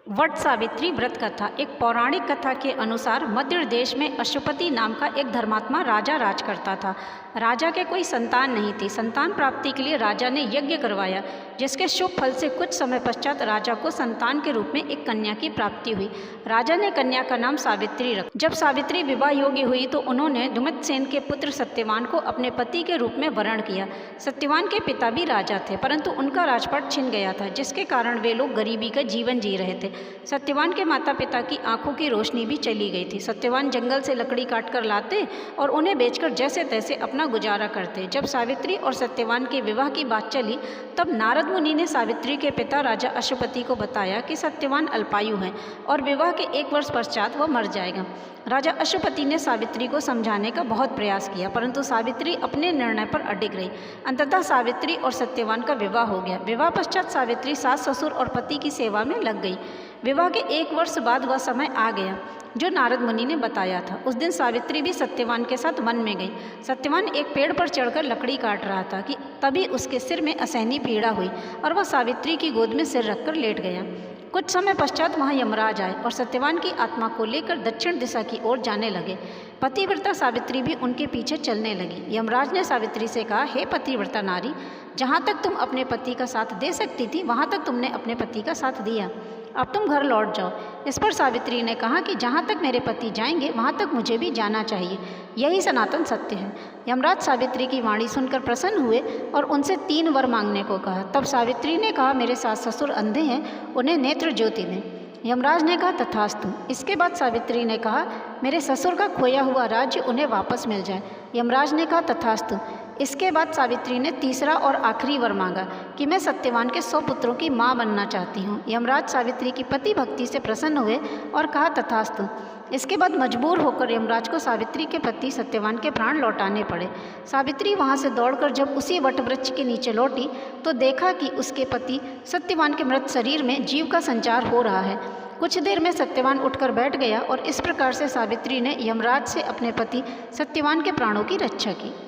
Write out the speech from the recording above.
वट सावित्री व्रत कथा। एक पौराणिक कथा के अनुसार मध्य देश में अश्वपति नाम का एक धर्मात्मा राजा राज करता था। राजा के कोई संतान नहीं थी। संतान प्राप्ति के लिए राजा ने यज्ञ करवाया, जिसके शुभ फल से कुछ समय पश्चात राजा को संतान के रूप में एक कन्या की प्राप्ति हुई। राजा ने कन्या का नाम सावित्री रखा। जब सावित्री विवाह योग्य हुई तो उन्होंने धुमतसेन के पुत्र सत्यवान को अपने पति के रूप में वरण किया। सत्यवान के पिता भी राजा थे, परंतु उनका राजपाट छिन गया था, जिसके कारण वे लोग गरीबी का जीवन जी रहे थे। सत्यवान के माता पिता की आंखों की रोशनी भी चली गई थी। सत्यवान जंगल से लकड़ी काट कर लाते और उन्हें बेचकर जैसे तैसे अपना गुजारा करते। जब सावित्री और सत्यवान के विवाह की बात चली, तब नारद मुनि ने सावित्री के पिता राजा अश्वपति को बताया कि सत्यवान अल्पायु है और विवाह के 1 वर्ष पश्चात वह मर जाएगा। राजा अश्वपति ने सावित्री को समझाने का बहुत प्रयास किया, परंतु सावित्री अपने निर्णय पर अडिग रही। अंततः सावित्री और सत्यवान का विवाह हो गया। विवाह पश्चात सावित्री सास ससुर और पति की सेवा में लग गई। विवाह के 1 वर्ष बाद वह समय आ गया जो नारद मुनि ने बताया था। उस दिन सावित्री भी सत्यवान के साथ वन में गई। सत्यवान एक पेड़ पर चढ़कर लकड़ी काट रहा था कि तभी उसके सिर में असहनीय पीड़ा हुई और वह सावित्री की गोद में सिर रखकर लेट गया। कुछ समय पश्चात वहाँ यमराज आए और सत्यवान की आत्मा को लेकर दक्षिण दिशा की ओर जाने लगे। पतिव्रता सावित्री भी उनके पीछे चलने लगी। यमराज ने सावित्री से कहा, हे पतिव्रता नारी, जहाँ तक तुम अपने पति का साथ दे सकती थी, वहाँ तक तुमने अपने पति का साथ दिया। अब तुम घर लौट जाओ। इस पर सावित्री ने कहा कि जहाँ तक मेरे पति जाएंगे वहाँ तक मुझे भी जाना चाहिए। यही सनातन सत्य है। यमराज सावित्री की वाणी सुनकर प्रसन्न हुए और उनसे 3 वर मांगने को कहा। तब सावित्री ने कहा, मेरे सास ससुर अंधे हैं, उन्हें नेत्र ज्योति दें। यमराज ने कहा, तथास्तु। इसके बाद सावित्री ने कहा, मेरे ससुर का खोया हुआ राज्य उन्हें वापस मिल जाए। यमराज ने कहा, तथास्तु। इसके बाद सावित्री ने तीसरा और आखिरी वर मांगा कि मैं सत्यवान के 100 पुत्रों की माँ बनना चाहती हूँ। यमराज सावित्री की पति भक्ति से प्रसन्न हुए और कहा, तथास्तु। इसके बाद मजबूर होकर यमराज को सावित्री के पति सत्यवान के प्राण लौटाने पड़े। सावित्री वहाँ से दौड़कर जब उसी वटवृक्ष के नीचे लौटी तो देखा कि उसके पति सत्यवान के मृत शरीर में जीव का संचार हो रहा है। कुछ देर में सत्यवान उठकर बैठ गया और इस प्रकार से सावित्री ने यमराज से अपने पति सत्यवान के प्राणों की रक्षा की।